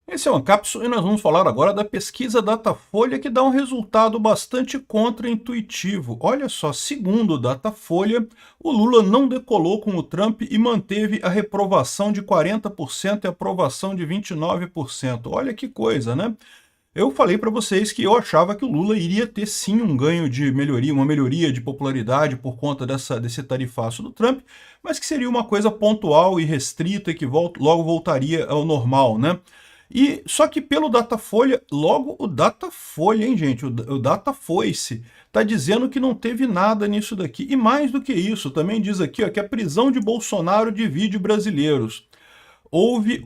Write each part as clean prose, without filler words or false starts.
Esse é o Ancapsu e nós vamos falar agora da pesquisa Datafolha que dá um resultado bastante contraintuitivo. Olha só, segundo o Datafolha, o Lula não decolou com o Trump e manteve a reprovação de 40% e a aprovação de 29%. Olha que coisa, né? Eu falei para vocês que eu achava que o Lula iria ter sim um ganho de melhoria, uma melhoria de popularidade por conta desse tarifaço do Trump, mas que seria uma coisa pontual e restrita e que logo voltaria ao normal, né? E só que pelo Datafolha, logo o Datafolha, hein, gente? O Datafoice está dizendo que não teve nada nisso daqui. E mais do que isso, também diz aqui ó, que a prisão de Bolsonaro divide brasileiros. Houve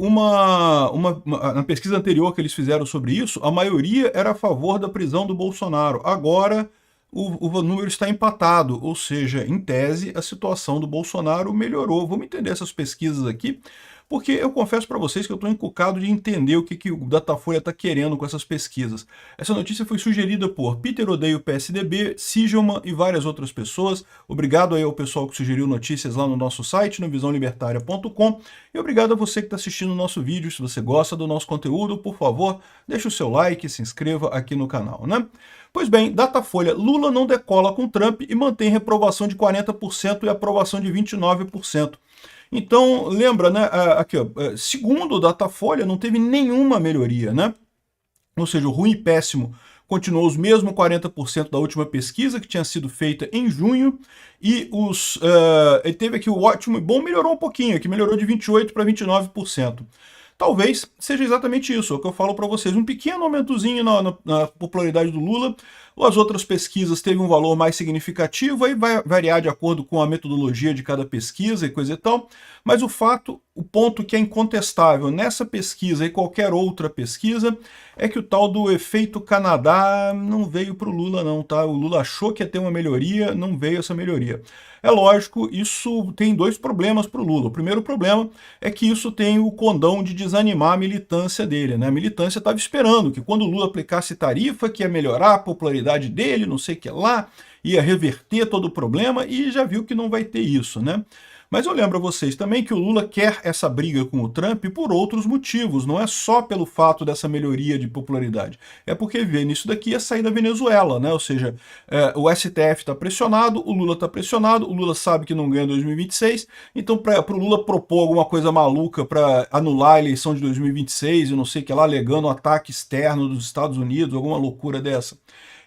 na pesquisa anterior que eles fizeram sobre isso, a maioria era a favor da prisão do Bolsonaro. Agora o número está empatado, ou seja, em tese, a situação do Bolsonaro melhorou. Vamos entender essas pesquisas aqui, porque eu confesso para vocês que eu estou encucado de entender o que o Datafolha está querendo com essas pesquisas. Essa notícia foi sugerida por Peter Odeio PSDB, Sigelman e várias outras pessoas. Obrigado aí ao pessoal que sugeriu notícias lá no nosso site, no visãolibertaria.com. E obrigado a você que está assistindo o nosso vídeo. Se você gosta do nosso conteúdo, por favor, deixe o seu like e se inscreva aqui no canal, né? Pois bem, Datafolha, Lula não decola com Trump e mantém reprovação de 40% e aprovação de 29%. Então, lembra, né, aqui, ó, segundo o Datafolha, não teve nenhuma melhoria, né? Ou seja, o ruim e péssimo continuou os mesmos 40% da última pesquisa, que tinha sido feita em junho, e ele teve aqui o ótimo e bom melhorou um pouquinho, que melhorou de 28% para 29%. Talvez seja exatamente isso, é o que eu falo para vocês, um pequeno aumentozinho na popularidade do Lula. As outras pesquisas teve um valor mais significativo, aí vai variar de acordo com a metodologia de cada pesquisa e coisa e tal, mas o ponto que é incontestável nessa pesquisa e qualquer outra pesquisa é que o tal do efeito Canadá não veio para o Lula não, tá? O Lula achou que ia ter uma melhoria, não veio essa melhoria. É lógico, isso tem dois problemas para o Lula. O primeiro problema é que isso tem o condão de desanimar a militância dele, né? A militância estava esperando que quando o Lula aplicasse tarifa, que ia melhorar a popularidade dele, não sei o que lá, ia reverter todo o problema, e já viu que não vai ter isso, né? Mas eu lembro a vocês também que o Lula quer essa briga com o Trump por outros motivos, não é só pelo fato dessa melhoria de popularidade, é porque vê nisso daqui a sair da Venezuela, né? Ou seja, o STF está pressionado, o Lula está pressionado, o Lula sabe que não ganha 2026, então para o Lula propor alguma coisa maluca para anular a eleição de 2026 e não sei o que lá, alegando um ataque externo dos Estados Unidos, alguma loucura dessa,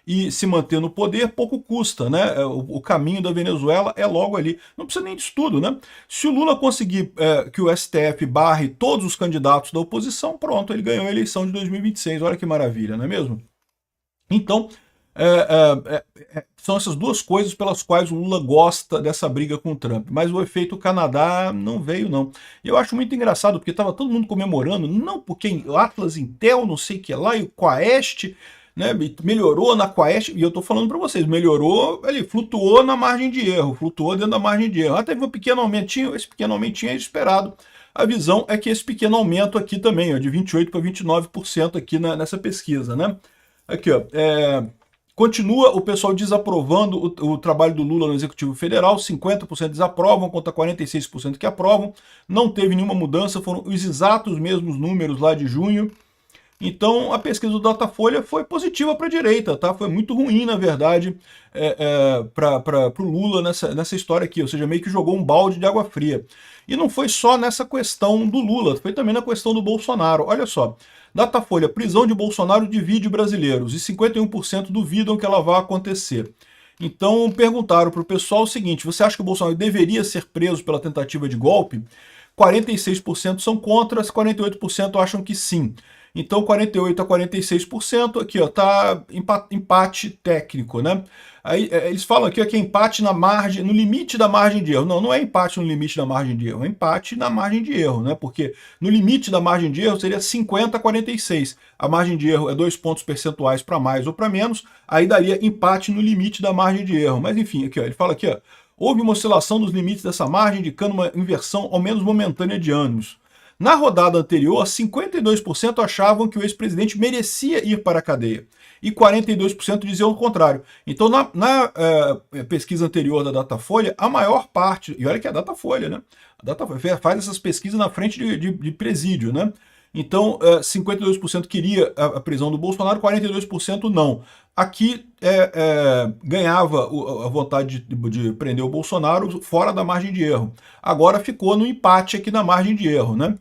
e se manter no poder, pouco custa, né? O caminho da Venezuela é logo ali. Não precisa nem de estudo, né? Se o Lula conseguir que o STF barre todos os candidatos da oposição, pronto, ele ganhou a eleição de 2026. Olha que maravilha, não é mesmo? Então, são essas duas coisas pelas quais o Lula gosta dessa briga com o Trump. Mas o efeito Canadá não veio, não. E eu acho muito engraçado, porque estava todo mundo comemorando, não porque o Atlas Intel, não sei o que lá, e o Quaest, né, melhorou na Quaest, e eu estou falando para vocês, melhorou, ele flutuou na margem de erro, flutuou dentro da margem de erro. Teve um pequeno aumentinho, esse pequeno aumentinho é esperado. A visão é que esse pequeno aumento aqui também, ó, de 28% para 29% aqui nessa pesquisa, né? Aqui, ó, continua o pessoal desaprovando o trabalho do Lula no Executivo Federal, 50% desaprovam contra 46% que aprovam, não teve nenhuma mudança, foram os exatos mesmos números lá de junho. Então a pesquisa do Datafolha foi positiva para a direita, tá? Foi muito ruim, na verdade, para o Lula nessa história aqui, ou seja, meio que jogou um balde de água fria. E não foi só nessa questão do Lula, foi também na questão do Bolsonaro. Olha só, Datafolha, prisão de Bolsonaro divide brasileiros e 51% duvidam que ela vá acontecer. Então perguntaram para o pessoal o seguinte, você acha que o Bolsonaro deveria ser preso pela tentativa de golpe? 46% são contra, 48% acham que sim. Então 48 a 46% aqui, ó, tá empate técnico, né? Aí eles falam aqui ó, que é empate na margem, no limite da margem de erro. Não, não é empate no limite da margem de erro, é empate na margem de erro, né? Porque no limite da margem de erro seria 50 a 46. A margem de erro é 2 pontos percentuais para mais ou para menos, aí daria empate no limite da margem de erro. Mas enfim, aqui ó, ele fala aqui, ó, houve uma oscilação dos limites dessa margem, indicando uma inversão ao menos momentânea de ânimos. Na rodada anterior, 52% achavam que o ex-presidente merecia ir para a cadeia e 42% diziam o contrário. Então, na pesquisa anterior da Datafolha, a maior parte, e olha que é a Datafolha, né? A Datafolha faz essas pesquisas na frente de presídio, né? Então, 52% queria a prisão do Bolsonaro, 42% não. Aqui ganhava a vontade de prender o Bolsonaro fora da margem de erro. Agora ficou no empate aqui na margem de erro, né?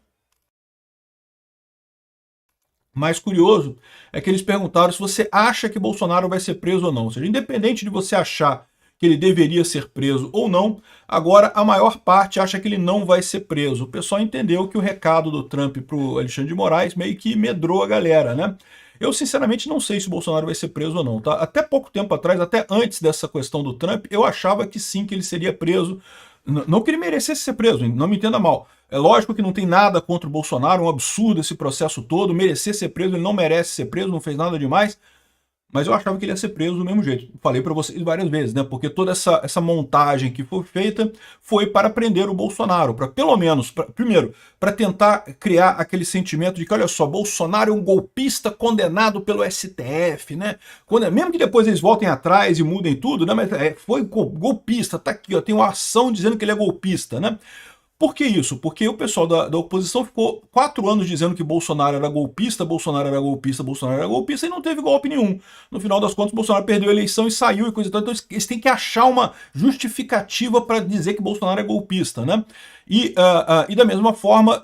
Mais curioso é que eles perguntaram se você acha que Bolsonaro vai ser preso ou não. Ou seja, independente de você achar que ele deveria ser preso ou não, agora a maior parte acha que ele não vai ser preso. O pessoal entendeu que o recado do Trump para o Alexandre de Moraes meio que medrou a galera, né? Eu, sinceramente, não sei se o Bolsonaro vai ser preso ou não. Tá? Até pouco tempo atrás, até antes dessa questão do Trump, eu achava que sim, que ele seria preso. Não que ele merecesse ser preso, não me entenda mal. É lógico que não tem nada contra o Bolsonaro, é um absurdo esse processo todo. Merecer ser preso, ele não merece ser preso, não fez nada demais. Mas eu achava que ele ia ser preso do mesmo jeito. Falei para vocês várias vezes, né? Porque toda essa montagem que foi feita foi para prender o Bolsonaro, para pelo menos, primeiro, para tentar criar aquele sentimento de que, olha só, Bolsonaro é um golpista condenado pelo STF, né? Mesmo que depois eles voltem atrás e mudem tudo, né? Mas foi golpista, tá aqui, ó, tem uma ação dizendo que ele é golpista, né? Por que isso? Porque o pessoal da oposição ficou 4 anos dizendo que Bolsonaro era golpista, Bolsonaro era golpista, Bolsonaro era golpista, e não teve golpe nenhum. No final das contas, Bolsonaro perdeu a eleição e saiu e coisa e tal. Então eles têm que achar uma justificativa para dizer que Bolsonaro é golpista, né? E da mesma forma,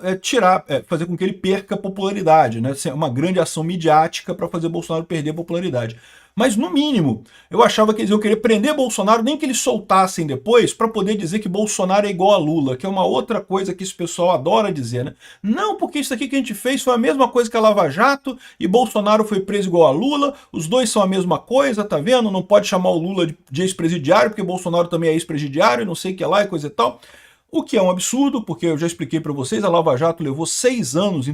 fazer com que ele perca popularidade, né? Uma grande ação midiática para fazer Bolsonaro perder popularidade. Mas, no mínimo, eu achava que eles iam querer prender Bolsonaro, nem que eles soltassem depois, para poder dizer que Bolsonaro é igual a Lula, que é uma outra coisa que esse pessoal adora dizer, né? Não, porque isso aqui que a gente fez foi a mesma coisa que a Lava Jato, e Bolsonaro foi preso igual a Lula, os dois são a mesma coisa, tá vendo? Não pode chamar o Lula de ex-presidiário, porque Bolsonaro também é ex-presidiário, não sei o que lá e coisa e tal. O que é um absurdo, porque eu já expliquei para vocês, a Lava Jato levou 6 anos,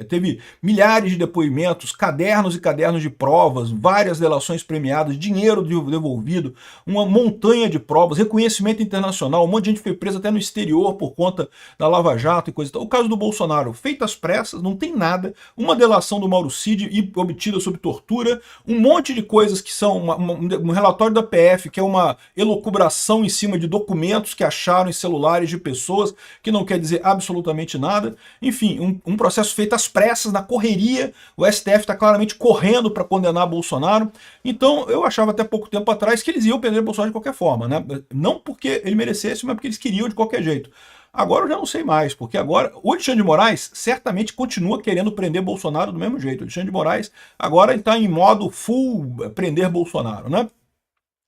teve milhares de depoimentos, cadernos e cadernos de provas, várias delações premiadas, dinheiro devolvido, uma montanha de provas, reconhecimento internacional, um monte de gente foi presa até no exterior por conta da Lava Jato e coisa e tal. O caso do Bolsonaro, feito às pressas, não tem nada, uma delação do Mauro Cid obtida sob tortura, um monte de coisas que são um relatório da PF, que é uma elucubração em cima de documentos que acharam em celulares de pessoas, que não quer dizer absolutamente nada. Enfim, um processo feito às pressas, na correria. O STF está claramente correndo para condenar Bolsonaro. Então, eu achava até pouco tempo atrás que eles iam prender Bolsonaro de qualquer forma, né? Não porque ele merecesse, mas porque eles queriam de qualquer jeito. Agora eu já não sei mais, porque agora o Alexandre de Moraes certamente continua querendo prender Bolsonaro do mesmo jeito. O Alexandre de Moraes agora está em modo full prender Bolsonaro, né?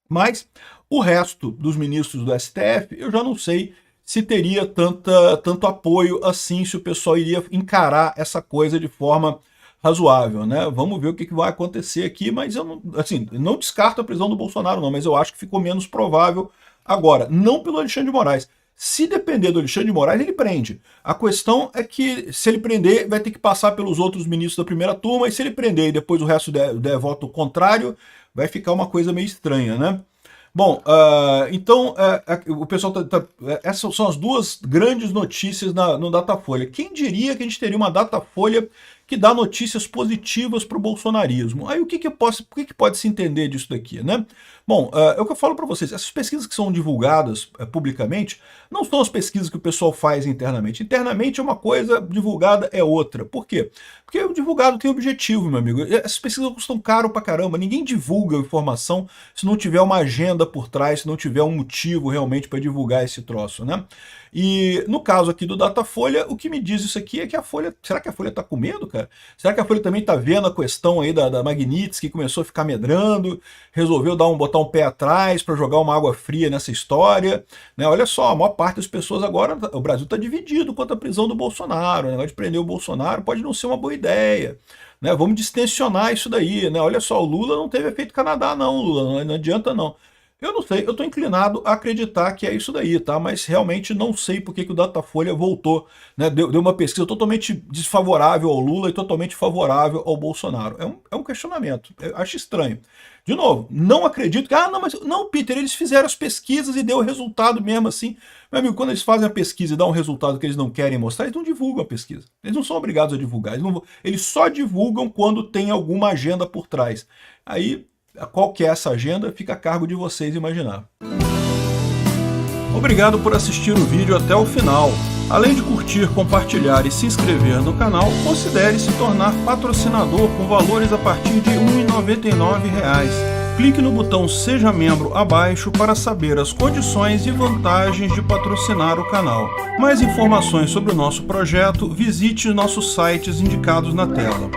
Mas o resto dos ministros do STF, eu já não sei se teria tanto apoio assim, se o pessoal iria encarar essa coisa de forma razoável, né? Vamos ver o que vai acontecer aqui, mas eu não, assim, não descarto a prisão do Bolsonaro não, mas eu acho que ficou menos provável agora, não pelo Alexandre de Moraes. Se depender do Alexandre de Moraes, ele prende. A questão é que, se ele prender, vai ter que passar pelos outros ministros da primeira turma, e se ele prender e depois o resto der voto contrário, vai ficar uma coisa meio estranha, né? Bom, então o pessoal essas são as duas grandes notícias no Datafolha. Quem diria que a gente teria uma Datafolha que dá notícias positivas para o bolsonarismo? Aí o que pode se entender disso daqui, né? Bom, é o que eu falo para vocês, essas pesquisas que são divulgadas publicamente não são as pesquisas que o pessoal faz internamente. Internamente é uma coisa, divulgada é outra. Por quê? Porque o divulgado tem objetivo, meu amigo. Essas pesquisas custam caro pra caramba. Ninguém divulga informação se não tiver uma agenda por trás, se não tiver um motivo realmente para divulgar esse troço, né? E no caso aqui do Datafolha, o que me diz isso aqui é que a Folha... Será que a Folha tá com medo, cara? Será que a Folha também tá vendo a questão aí da Magnitsky, que começou a ficar medrando, resolveu botar um pé atrás para jogar uma água fria nessa história, né? Olha só, a maior parte das pessoas agora, o Brasil está dividido quanto à prisão do Bolsonaro, o negócio de prender o Bolsonaro pode não ser uma boa ideia, né? Vamos distensionar isso daí, né? Olha só, o Lula não teve efeito Canadá não, Lula, não adianta não. Eu não sei, eu estou inclinado a acreditar que é isso daí, tá? Mas realmente não sei por que o Datafolha voltou, né? Deu uma pesquisa totalmente desfavorável ao Lula e totalmente favorável ao Bolsonaro. É um questionamento, eu acho estranho. De novo, não acredito que, não, Peter, eles fizeram as pesquisas e deu o resultado mesmo assim. Meu amigo, quando eles fazem a pesquisa e dão um resultado que eles não querem mostrar, eles não divulgam a pesquisa. Eles não são obrigados a divulgar, eles só divulgam quando tem alguma agenda por trás. Aí, qual que é essa agenda, fica a cargo de vocês imaginar. Obrigado por assistir o vídeo até o final. Além de curtir, compartilhar e se inscrever no canal, considere se tornar patrocinador com valores a partir de R$ 1,99. Clique no botão Seja Membro abaixo para saber as condições e vantagens de patrocinar o canal. Mais informações sobre o nosso projeto, visite nossos sites indicados na tela.